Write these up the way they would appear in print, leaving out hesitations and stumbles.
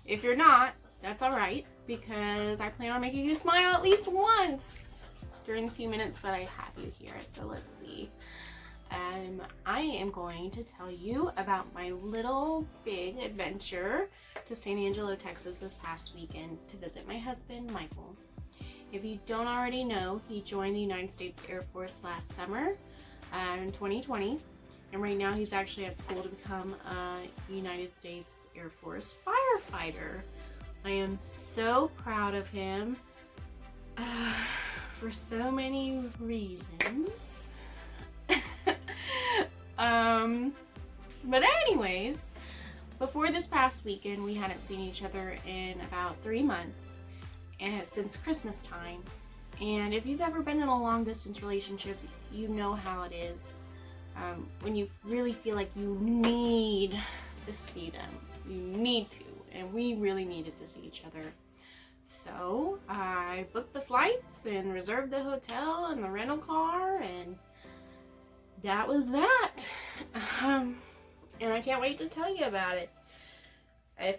If you're not, that's alright, because I plan on making you smile at least once during the few minutes that I have you here. So let's see. I am going to tell you about my little big adventure to San Angelo, Texas this past weekend to visit my husband, Michael. If you don't already know, he joined the United States Air Force last summer in 2020, and right now he's actually at school to become a United States Air Force firefighter. I am so proud of him for so many reasons. But anyways, before this past weekend, we hadn't seen each other in about 3 months, and since Christmas time. And if you've ever been in a long distance relationship, you know how it is. When you really feel like you need to see them, you need to, and we really needed to see each other. So I booked the flights and reserved the hotel and the rental car, and that was that. And I can't wait to tell you about it. If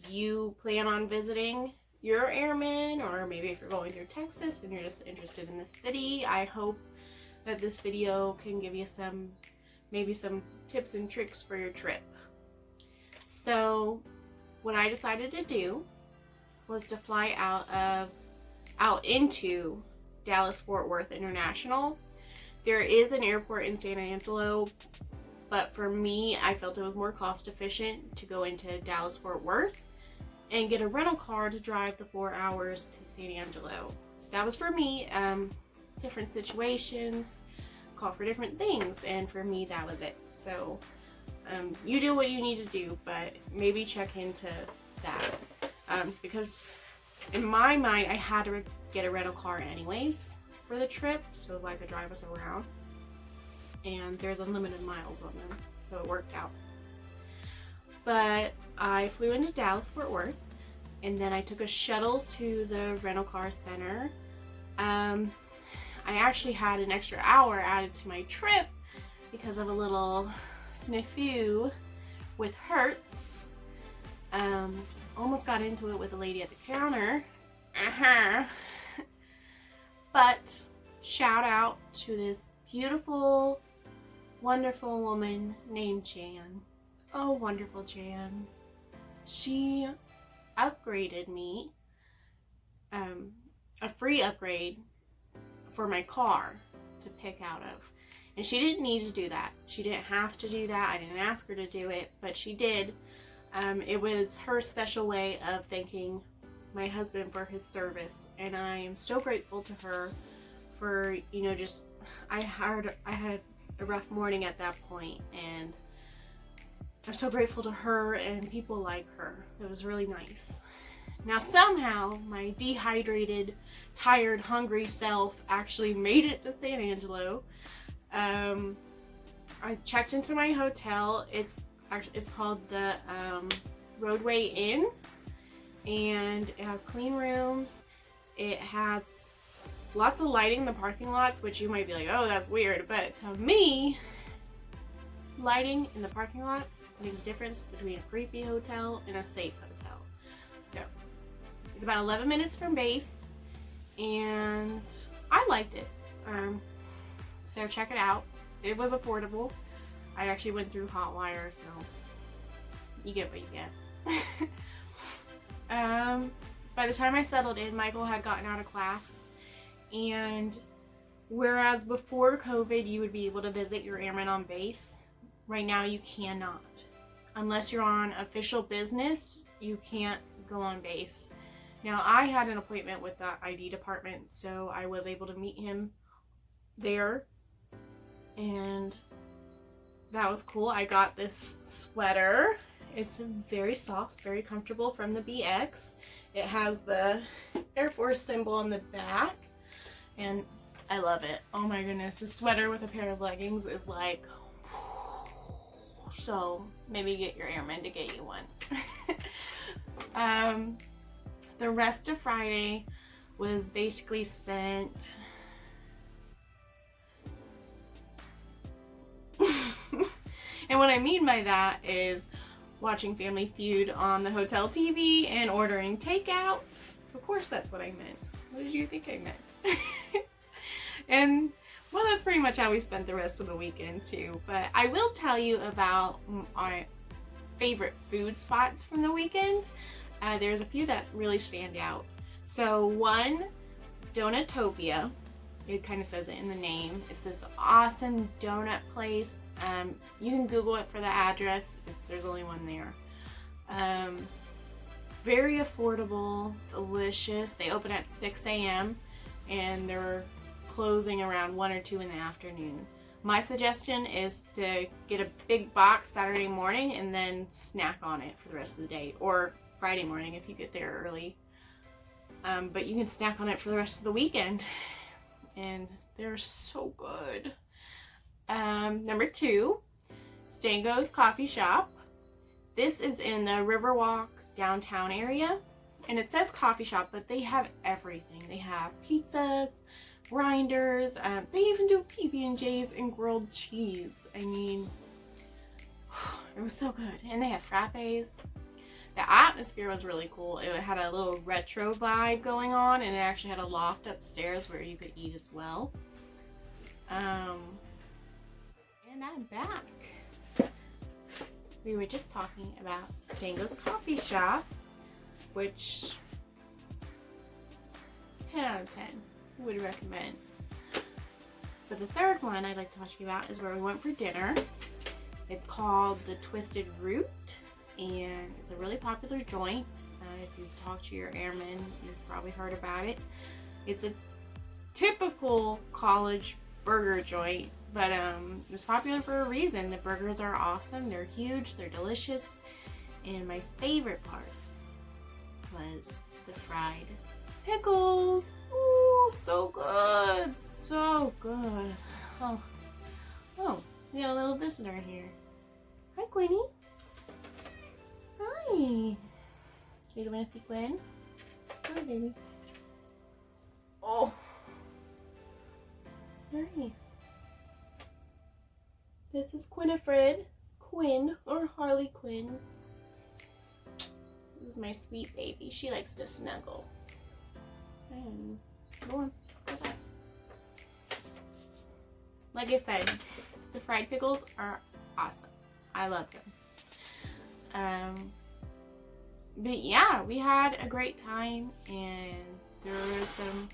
you plan on visiting your Airman, or maybe if you're going through Texas and you're just interested in the city, I hope that this video can give you maybe some tips and tricks for your trip. So what I decided to do was to fly out into Dallas-Fort Worth International. There is an airport in San Angelo, but for me, I felt it was more cost efficient to go into Dallas-Fort Worth and get a rental car to drive the 4 hours to San Angelo. That was for me. Different situations call for different things, and for me, that was it. So you do what you need to do, but maybe check into that. Because in my mind, I had to get a rental car anyways for the trip, so I could drive us around. And there's unlimited miles on them, so it worked out. But I flew into Dallas-Fort Worth, and then I took a shuttle to the rental car center. I actually had an extra hour added to my trip because of a little snafu with Hertz. Almost got into it with a lady at the counter. But shout out to this beautiful, wonderful woman named Jan. Oh, wonderful Jan. She upgraded me, a free upgrade for my car to pick out of. And she didn't need to do that. She didn't have to do that. I didn't ask her to do it, but she did. It was her special way of thanking my husband for his service, and I am so grateful to her for, you know, just, I had a rough morning at that point, and I'm so grateful to her and people like her. It was really nice. Now somehow my dehydrated, tired, hungry self actually made it to San Angelo. I checked into my hotel. It's called the Roadway Inn, and it has clean rooms. It has lots of lighting in the parking lots, which you might be like, oh, that's weird, but to me, lighting in the parking lots makes a difference between a creepy hotel and a safe hotel. So it's about 11 minutes from base, and I liked it. So check it out. It was affordable. I actually went through Hotwire, so you get what you get. By the time I settled in, Michael had gotten out of class, and whereas before COVID you would be able to visit your airman on base, right now you cannot. Unless you're on official business, you can't go on base. Now I had an appointment with the ID department, so I was able to meet him there, and that was cool. I got this sweater. It's very soft, very comfortable, from the BX. It has the Air Force symbol on the back, and I love it. Oh my goodness, the sweater with a pair of leggings is like, so maybe get your airman to get you one. The rest of Friday was basically spent and what I mean by that is watching Family Feud on the hotel TV and ordering takeout. Of course that's what I meant. What did you think I meant? And well, that's pretty much how we spent the rest of the weekend too. But I will tell you about our favorite food spots from the weekend. There's a few that really stand out. So one, Donutopia. It kind of says it in the name. It's this awesome donut place. You can Google it for the address if there's only one there. Very affordable, delicious. They open at 6 a.m. and they're closing around 1 or 2 in the afternoon. My suggestion is to get a big box Saturday morning and then snack on it for the rest of the day, or Friday morning if you get there early. But you can snack on it for the rest of the weekend. And they're so good. Number 2, Stango's Coffee Shop. This is in the Riverwalk downtown area. And it says coffee shop, but they have everything. They have pizzas, grinders, they even do PB&Js and grilled cheese. I mean, it was so good. And they have frappes. The atmosphere was really cool. It had a little retro vibe going on, and it actually had a loft upstairs where you could eat as well. And I'm back. We were just talking about Stango's Coffee Shop, which 10 out of 10 would recommend. But the third one I'd like to talk to you about is where we went for dinner. It's called the Twisted Root. And it's a really popular joint. If you've talked to your Airman, you've probably heard about it. It's a typical college burger joint, but it's popular for a reason. The burgers are awesome, they're huge, they're delicious, and my favorite part was the fried pickles. Ooh, so good, so good. Oh, we got a little visitor here. Hi, Queenie. Hi. You guys want to see Quinn? Hi, baby. Oh. Hi. This is Quinn, or Harley Quinn. This is my sweet baby. She likes to snuggle. Go on. Go back. Like I said, the fried pickles are awesome. I love them. But yeah, we had a great time, and there was some...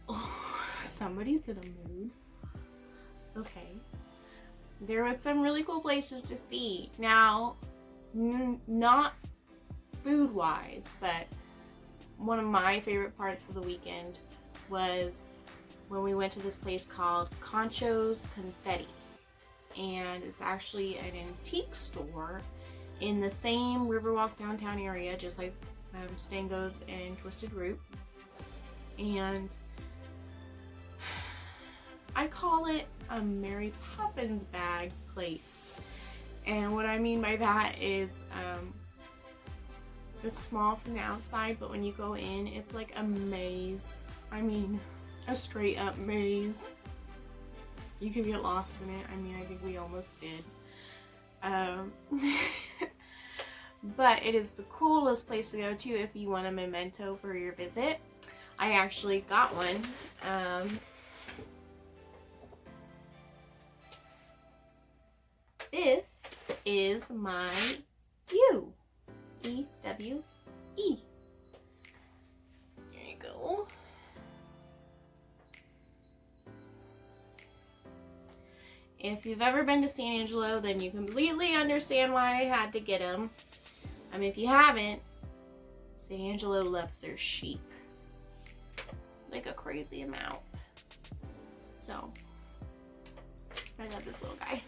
Oh, somebody's in a mood. Okay. There was some really cool places to see. Now, not food-wise, but one of my favorite parts of the weekend was when we went to this place called Concho's Confetti. And it's actually an antique store in the same Riverwalk downtown area, just like Stango's and Twisted Root. And I call it a Mary Poppins bag place. And what I mean by that is it's small from the outside, but when you go in, it's like a maze. I mean, a straight up maze. You could get lost in it. I mean, I think we almost did. But it is the coolest place to go to if you want a memento for your visit. I actually got one. This is my EWE. There you go. If you've ever been to San Angelo, then you completely understand why I had to get them. If you haven't, San Angelo loves their sheep. Like a crazy amount. So, I love this little guy.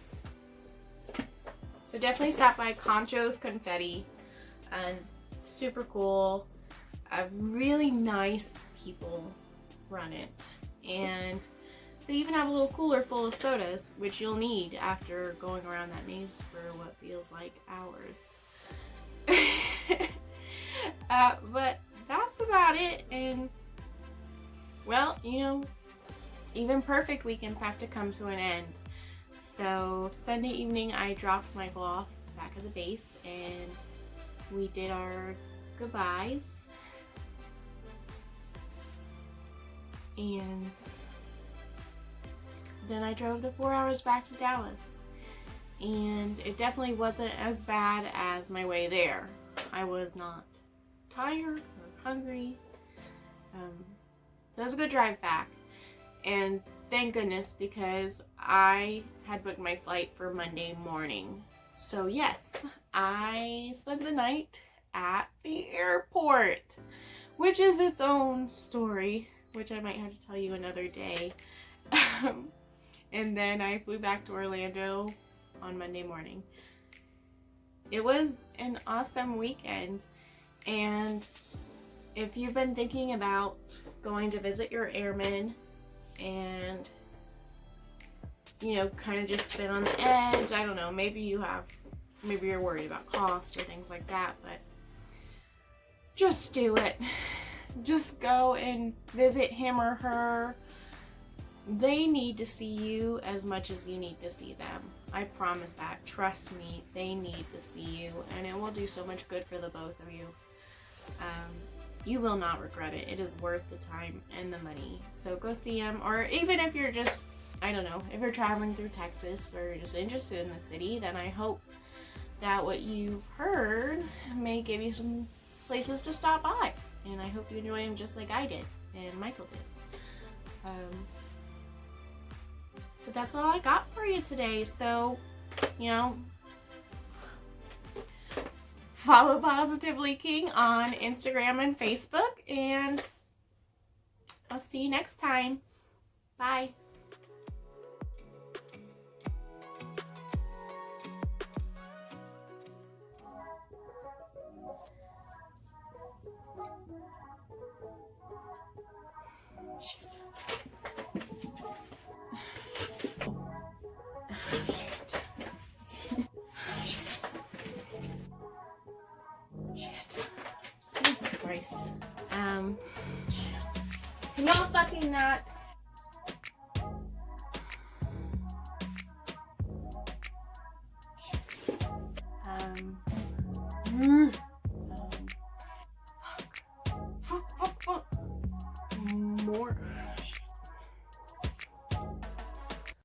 So definitely stop by Concho's Confetti. Super cool. Really nice people run it. And they even have a little cooler full of sodas, which you'll need after going around that maze for what feels like hours. But that's about it. And well, you know, even perfect weekends have to come to an end. So Sunday evening I dropped Michael off back of the base and we did our goodbyes. And then I drove the 4 hours back to Dallas. And it definitely wasn't as bad as my way there. I was not tired or hungry. So it was a good drive back. And thank goodness, because I had booked my flight for Monday morning. So yes, I spent the night at the airport, which is its own story, which I might have to tell you another day. And then I flew back to Orlando on Monday morning. It was an awesome weekend, and if you've been thinking about going to visit your airman and, you know, kind of just been on the edge, I don't know, maybe you're worried about cost or things like that, but just do it. Just go and visit him or her. They need to see you as much as you need to see them. I promise that. Trust me, they need to see you, and it will do so much good for the both of you. You will not regret it. It is worth the time and the money. So go see them, or even if you're just, I don't know, if you're traveling through Texas or you're just interested in the city, then I hope that what you've heard may give you some places to stop by. And I hope you enjoy them just like I did and Michael did. But that's all I got for you today. So, you know, follow Positively King on Instagram and Facebook, and I'll see you next time. Bye. Shit. Jesus Christ. No fucking not. Shit.